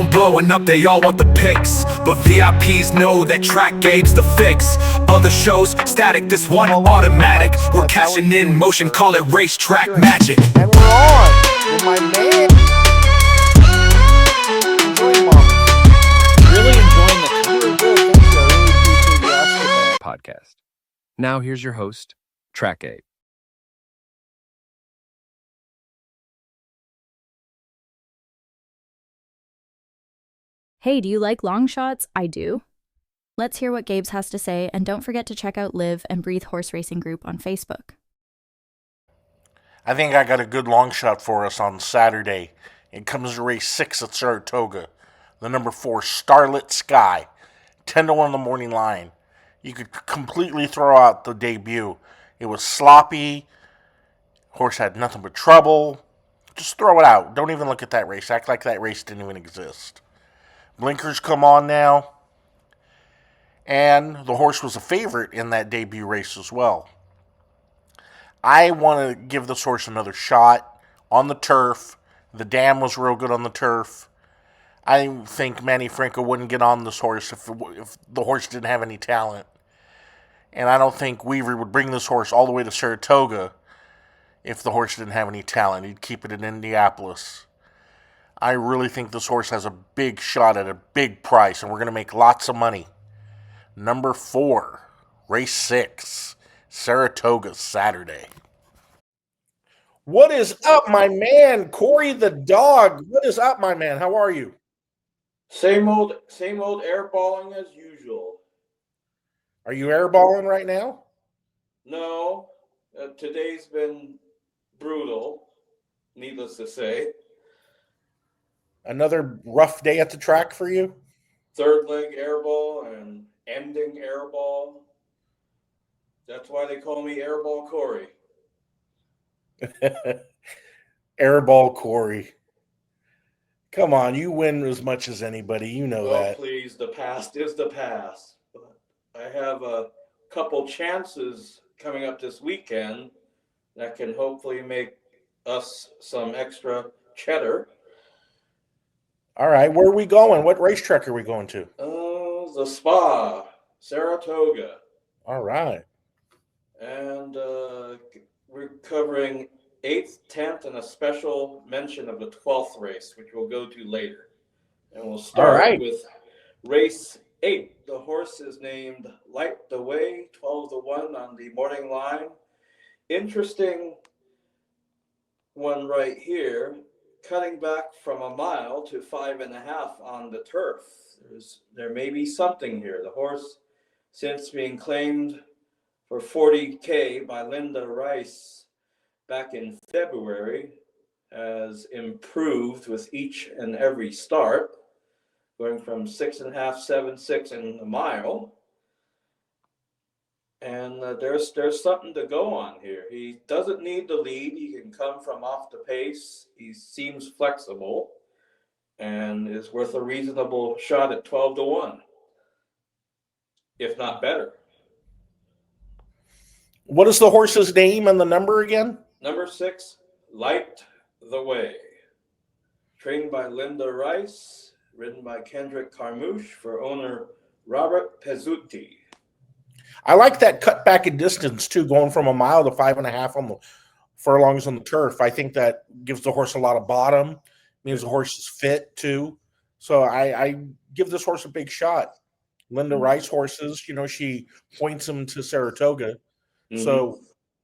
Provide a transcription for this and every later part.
phone blowing up, they all want the pics, but VIPs know that Trackgabe's the fix. Other shows static, this one automatic. We're cashing in motion, call it racetrack magic. And we're on with my man. Really enjoying the podcast. Now here's your host, Trackgabe. Hey, do you like Longshots? I do. Let's hear what Gabe's has to say, and don't forget to check out Live and Breathe Horse Racing Group on Facebook. I think I got a good long shot for us on Saturday. It comes to race 6 at Saratoga. The number 4, Starlit Sky. 10-1 on the morning line. You could completely throw out the debut. It was sloppy. Horse had nothing but trouble. Just throw it out. Don't even look at that race. Act like that race didn't even exist. Blinkers come on now. And the horse was a favorite in that debut race as well. I want to give this horse another shot on the turf. The dam was real good on the turf. I think Manny Franco wouldn't get on this horse if the horse didn't have any talent. And I don't think Weaver would bring this horse all the way to Saratoga if the horse didn't have any talent. He'd keep it in Indianapolis. I really think this horse has a big shot at a big price, and we're going to make lots of money. Number 4, race 6, Saratoga, Saturday. What is up, my man? Corey the dog. What is up, my man? How are you? Same old airballing as usual. Are you airballing right now? No, today's been brutal, needless to say. Another rough day at the track for you? Third leg airball and ending airball. That's why they call me Airball Corey. Airball Corey. Come on, you win as much as anybody. You know that. Please, the past is the past. But I have a couple chances coming up this weekend that can hopefully make us some extra cheddar. All right, where are we going? What racetrack are we going to? The Spa, Saratoga. All right. And we're covering 8th, 10th, and a special mention of the 12th race, which we'll go to later. And we'll start with race 8. The horse is named Light the Way, 12-1 on the morning line. Interesting one right here, cutting back from a mile to 5.5 on the turf. There may be something here. The horse, since being claimed for $40K by Linda Rice back in February, has improved with each and every start, going from 6.5, 7.6 in a mile. And there's something to go on here. He doesn't need the lead. He can come from off the pace. He seems flexible and is worth a reasonable shot at 12-1, if not better. What is the horse's name and the number again? Number 6, Light the Way. Trained by Linda Rice, ridden by Kendrick Carmouche for owner Robert Pezzuti. I like that cut back in distance, too, going from a mile to 5.5 on the furlongs on the turf. I think that gives the horse a lot of bottom, means the horse is fit, too. So I give this horse a big shot. Linda Rice horses, she points them to Saratoga. Mm-hmm.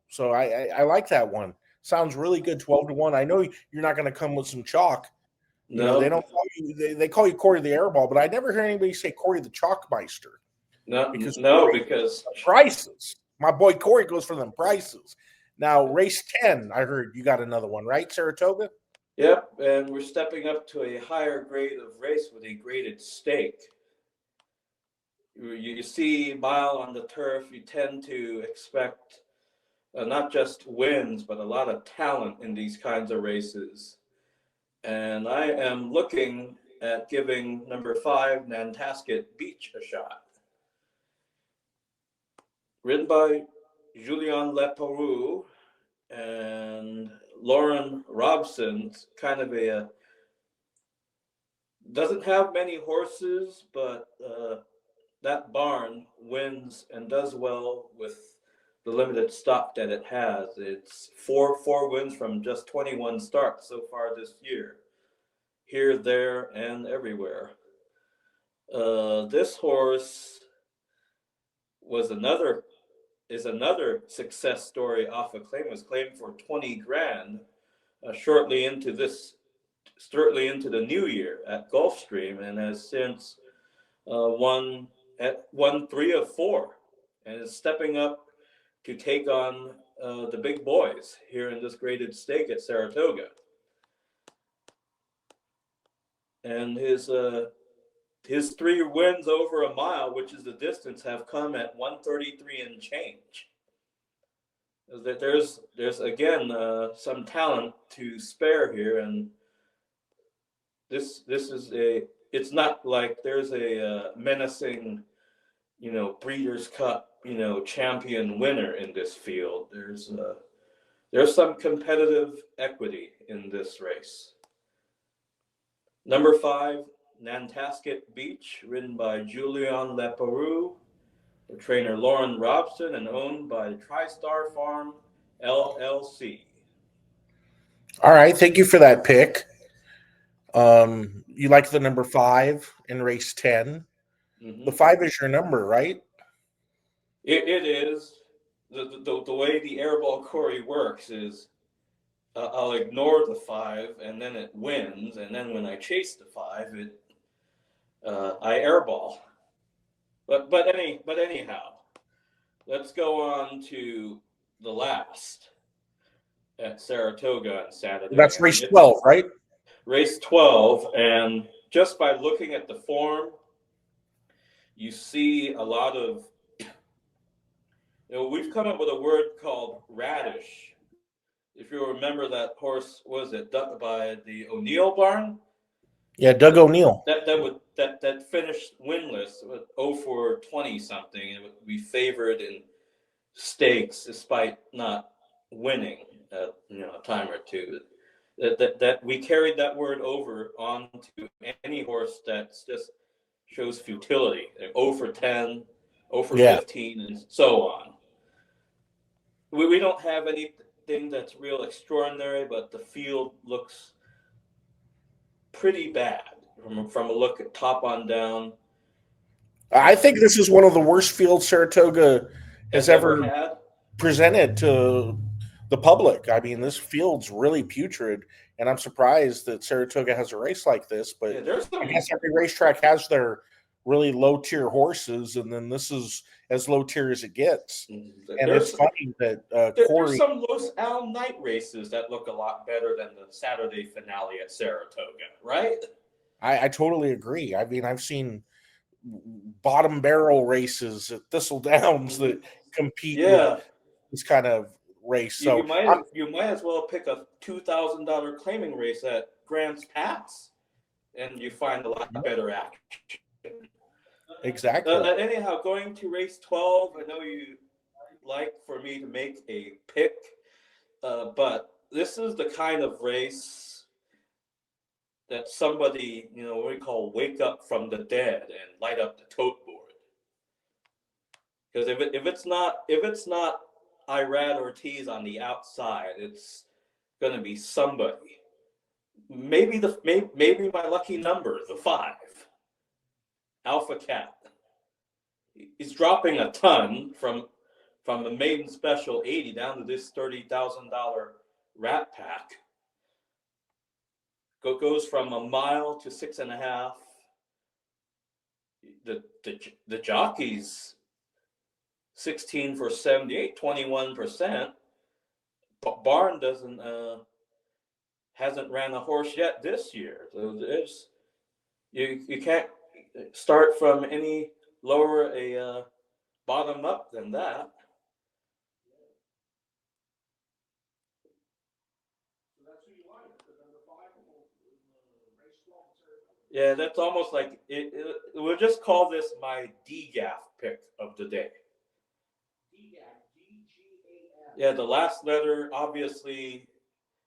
So I like that one. Sounds really good, 12-1. I know you're not going to come with some chalk. No. They don't call you. They call you Corey the Airball, but I never hear anybody say Corey the Chalkmeister. Because prices. My boy Corey goes for them prices. Now, race 10, I heard you got another one, right, Saratoga? Yep, and we're stepping up to a higher grade of race with a graded stake. You see mile on the turf, you tend to expect not just wins, but a lot of talent in these kinds of races. And I am looking at giving number 5, Nantasket Beach, a shot. Ridden by Julien Leperoux and Lauren Robson, kind of a Doesn't have many horses, but that barn wins and does well with the limited stock that it has. It's four wins from just 21 starts so far this year, here, there, and everywhere. This horse is another success story off a claim. It was claimed for 20 grand shortly into the new year at Gulfstream, and has since won 3 of 4, and is stepping up to take on the big boys here in this graded stake at Saratoga. And his 3 wins over a mile, which is the distance, have come at 133 and change. There's again some talent to spare here, and this is it's not like there's a menacing, Breeders' Cup, champion winner in this field. There's some competitive equity in this race. Number 5, Nantasket Beach, ridden by Julian Leperoux, the trainer Lauren Robson, and owned by TriStar Farm LLC. All right, thank you for that pick. You like the number 5 in race 10? Mm-hmm. The 5 is your number, right? It is. The way the Airball Corey works is I'll ignore the 5, and then it wins, and then when I chase the 5, I airball. But anyhow, let's go on to the last at Saratoga on Saturday. That's race 12, right? Race 12, and just by looking at the form, you see a lot of, we've come up with a word called radish. If you remember that horse, was it by the O'Neill barn? Yeah, Doug O'Neill. That finished winless with 0-for-20 something. It would be favored in stakes despite not winning a time or two. That we carried that word over onto any horse that just shows futility. 0-for-10, 0-for-15, and so on. We don't have anything that's real extraordinary, but the field looks pretty bad from a look at top on down. I think this is one of the worst fields Saratoga has ever had presented to the public. I mean, this field's really putrid, and I'm surprised that Saratoga has a race like this. But I guess every racetrack has their really low-tier horses, and then this is as low-tier as it gets. And it's funny that Corey... There's some Los Al night races that look a lot better than the Saturday finale at Saratoga, right? I totally agree. I mean, I've seen bottom barrel races at Thistle Downs that compete with this kind of race. So you might as well pick a $2,000 claiming race at Grants Pass, and you find a lot better action. Exactly. Anyhow, going to race 12, I know you like for me to make a pick, but this is the kind of race that somebody, what we call wake up from the dead and light up the tote board. Because if it's not Irad Ortiz on the outside, it's going to be somebody. Maybe my lucky number, the 5. Alpha Cat. He's dropping a ton from the maiden special 80 down to this $30,000 Rat Pack. Goes from a mile to 6.5. The jockeys 16 for 78, 21%. Barn hasn't ran a horse yet this year. So you can't start from any lower a bottom up than that. Yeah, that's almost like we'll just call this my DGAF pick of the day. DGAF, D-G-A-F. Yeah, the last letter obviously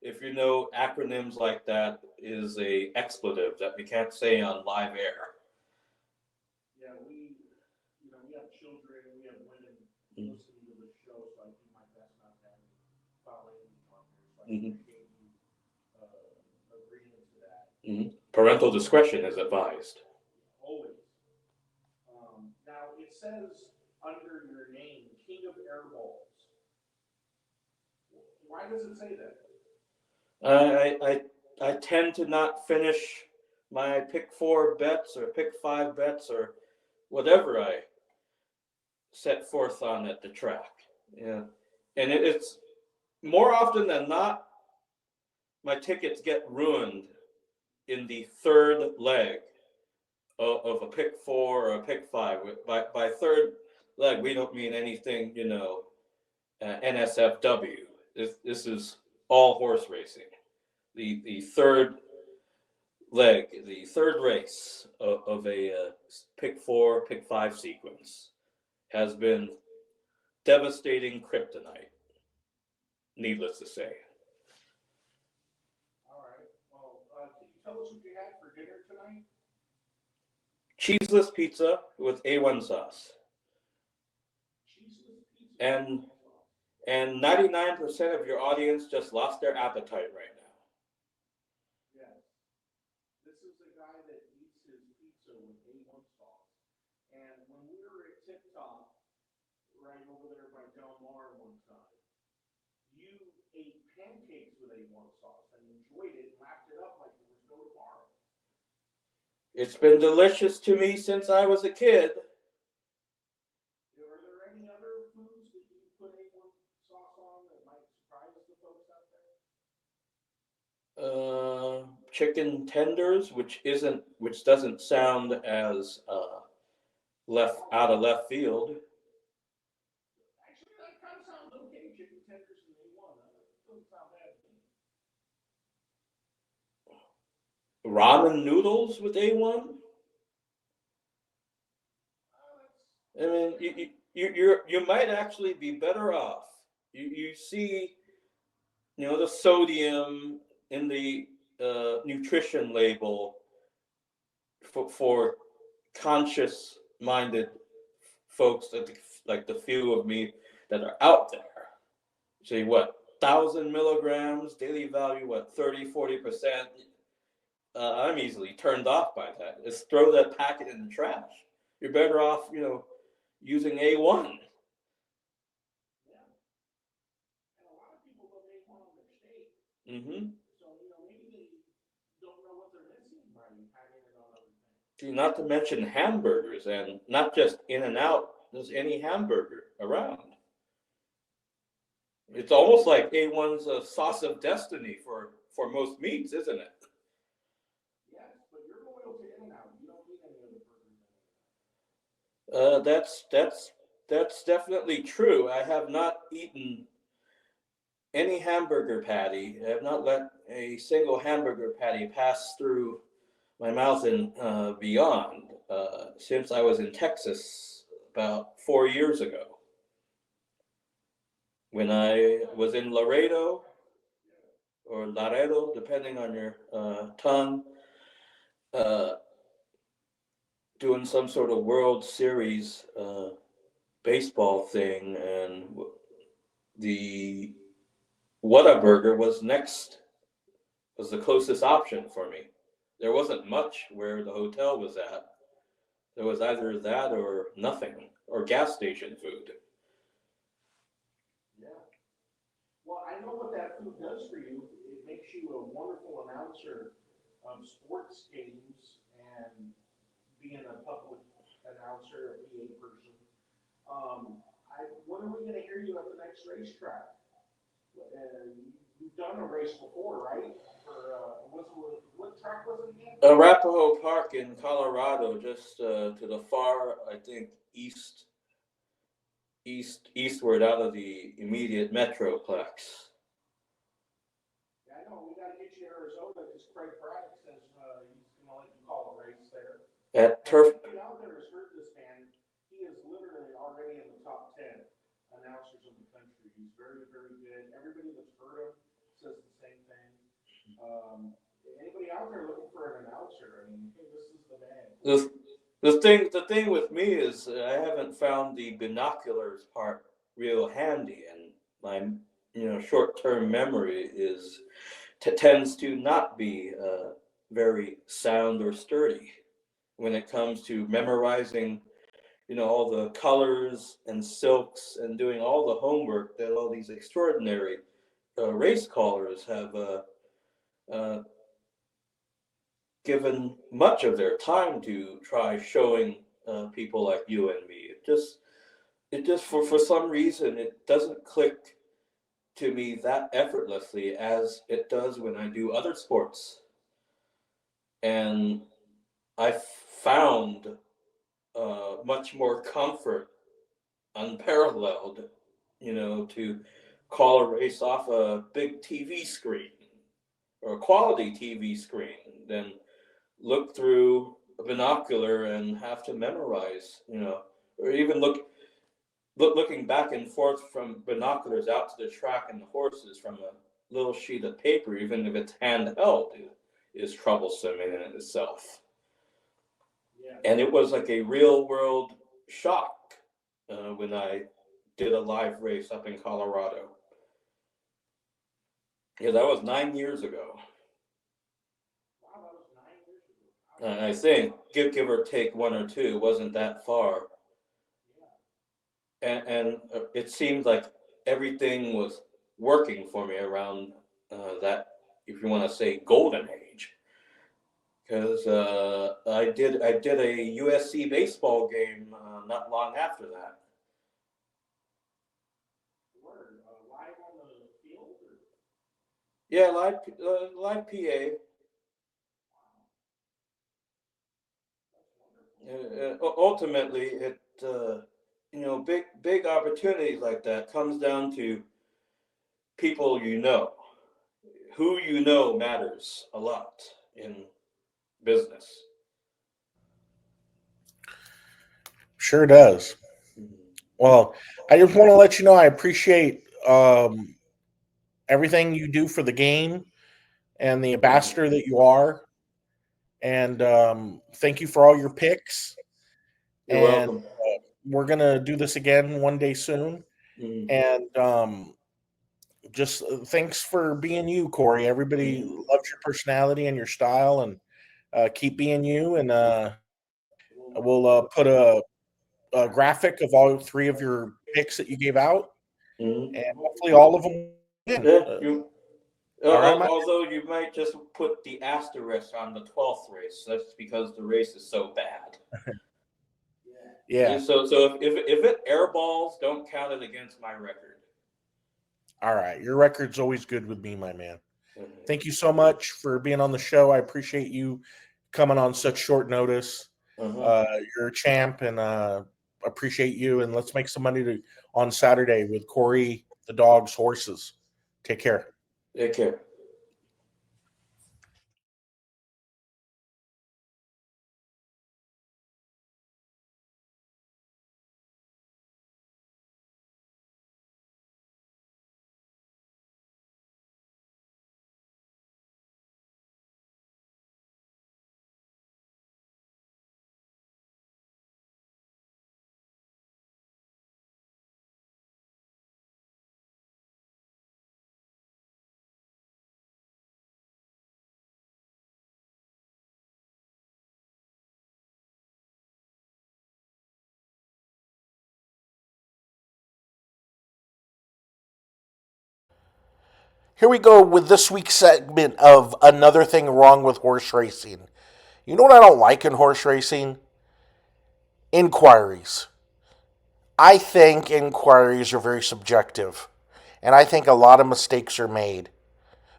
if you know acronyms like that, is a expletive that we can't say on live air. Yeah, we have children, we have women listening to the show, so I do my best not to have any foul language on here. So I gave you agreement to that. Parental discretion is advised. Always. Now it says under your name, King of Airballs. Why does it say that? I tend to not finish my pick 4 bets or pick 5 bets or whatever I set forth on at the track. Yeah, and it's more often than not, my tickets get ruined in the third leg of a pick 4 or a pick 5. By third leg, we don't mean anything, NSFW. This is all horse racing. The third leg, the third race of a pick 4, pick 5 sequence has been devastating kryptonite, needless to say. All right. Well, can you tell us what you had for dinner tonight? Cheeseless pizza with A1 sauce. Cheeseless pizza. And 99% of your audience just lost their appetite right now. Yes. This is a guy that eats his pizza with A1 sauce. And when we were at Tip Top, right over there by Del Mar one time, you ate pancakes with A1 sauce and enjoyed it and lapped it up like it was no tomorrow. It's been delicious to me since I was a kid. Are there any other foods that you put A1 sauce on that might surprise the folks out there? Chicken tenders, which doesn't sound as out of left field. Actually, that kind of sounds okay. Chicken tenders and A1. That doesn't sound bad to me. Ramen noodles with A1. I mean, you might actually be better off. You see, the sodium in the nutrition label for conscious-minded folks, like the few of me that are out there. Say what, 1,000 milligrams daily value? What, 30-40%? I'm easily turned off by that. Just throw that packet in the trash. You're better off, using A1. Yeah. And a lot of people love A1 on their steak. So, maybe they don't know what they're missing by having it on other things. Not to mention hamburgers, and not just In-N-Out, there's any hamburger around. It's almost like A1's a sauce of destiny for most meats, isn't it? Yes, but you're loyal to In-N-Out. You don't need any other burgers. That's definitely true. I have not eaten any hamburger patty. I have not let a single hamburger patty pass through my mouth and beyond since I was in Texas about 4 years ago. When I was in Laredo, or Laredo, depending on your tongue, doing some sort of World Series baseball thing, and the Whataburger was the closest option for me. There wasn't much where the hotel was at. There was either that or nothing, or gas station food. Yeah. Well, I know what that food does for you. It makes you a wonderful announcer of sports games and being a public announcer, a PA person. When are we going to hear you at the next racetrack? You've done a race before, right? What track was it again? Arapahoe Park in Colorado, just to the far, I think, eastward out of the immediate metroplex. Yeah, I know. We got to get you to Arizona because Craig Braddock says he's going to let you call a race there. At Turf. Everybody out there has heard this man. He is literally already in the top 10 announcers in the country. He's very, very good. Everybody that's heard him says the same thing. Anybody out there looking for an announcer? I mean, hey, this is the man. The thing with me is I haven't found the binoculars part real handy, and my short-term memory tends to not be very sound or sturdy when it comes to memorizing all the colors and silks and doing all the homework that all these extraordinary race callers have uh, given much of their time to try showing people like you and me. It just for some reason it doesn't click to me that effortlessly as it does when I do other sports. And I found much more comfort, unparalleled, to call a race off a big TV screen or a quality TV screen than look through a binocular and have to memorize, or even looking back and forth from binoculars out to the track and the horses from a little sheet of paper, even if it's handheld, is troublesome in itself. And it was like a real world shock when I did a live race up in Colorado. Yeah, that was 9 years ago. I think, give or take one or two, wasn't that far. And it seemed like everything was working for me around that, if you want to say, golden age. Because I did a USC baseball game not long after that. Live on the field? Yeah, live PA. Ultimately, big opportunities like that comes down to people you know. Who you know matters a lot in business. Sure does. Well, I just want to let you know I appreciate everything you do for the game and the ambassador that you are. And thank you for all your picks. You're And welcome. we're going to do this again one day soon. Mm. And just thanks for being you, Corey. Everybody loves your personality and your style, and keep being you. And we'll put a graphic of all three of your picks that you gave out, Mm. and hopefully all of them win. Yeah, All right, Mike? although you might just put the asterisk on the 12th race. That's because the race is so bad. Yeah. So if it airballs, don't count it against my record. All right. Your record's always good with me, my man. Thank you so much for being on the show. I appreciate you coming on such short notice. You're a champ, and appreciate you. And let's make some money on Saturday with Corey, the dog's horses. Take care. Take care. Here we go with this week's segment of Another Thing Wrong with Horse Racing. You know what I don't like in horse racing? Inquiries. I think inquiries are very subjective, and I think a lot of mistakes are made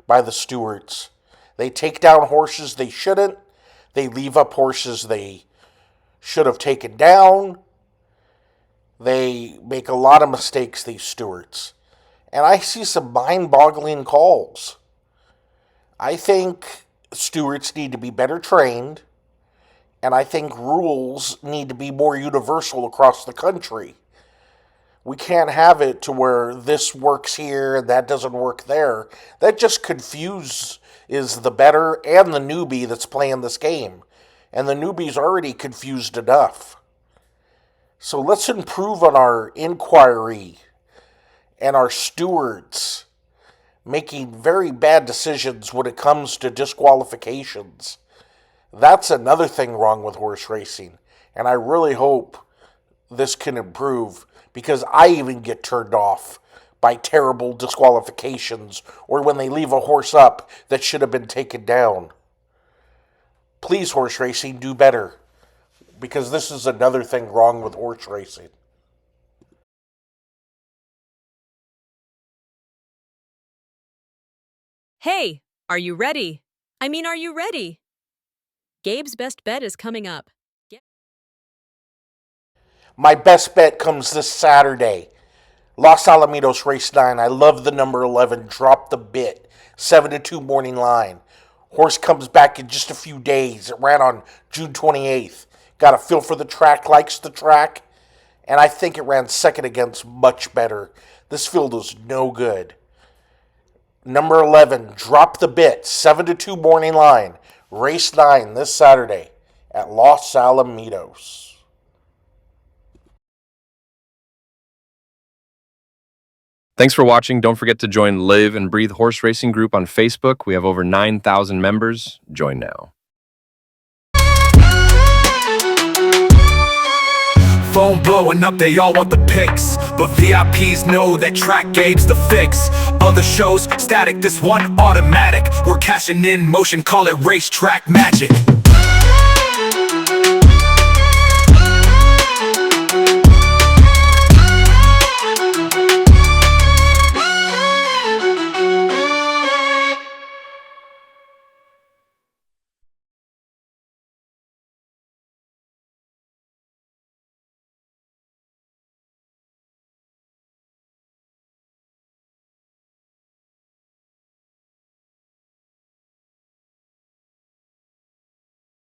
by the stewards. They take down horses they shouldn't, they leave up horses they should have taken down. They make a lot of mistakes, these stewards. And I see some mind boggling calls. I think stewards need to be better trained, and I think rules need to be more universal across the country. We can't have it to where this works here and that doesn't work there. That just is the better and the newbie that's playing this game. And the newbie's already confused enough. So let's improve on our inquiry and our stewards making very bad decisions when it comes to disqualifications. That's another thing wrong with horse racing. And I really hope this can improve, because I even get turned off by terrible disqualifications or when they leave a horse up that should have been taken down. Please, horse racing, do better, because this is another thing wrong with horse racing. Hey, are you ready? Are you ready? Gabe's best bet is coming up. My best bet comes this Saturday. Los Alamitos Race 9. I love the number 11. Drop the bit. 7-2 morning line. Horse comes back in just a few days. It ran on June 28th. Got a feel for the track, likes the track, and I think it ran second against much better. This field is no good. Number 11, Drop the Bit. 7-2 morning line. Race 9 this Saturday at Los Alamitos. Thanks for watching. Don't forget to join Live and Breathe Horse Racing Group on Facebook. We have over 9,000 members. Join now. Phone blowing up, they all want the pics, but VIPs know that Trackgabe's the fix. Other shows static, this one automatic. We're cashing in motion, call it racetrack magic.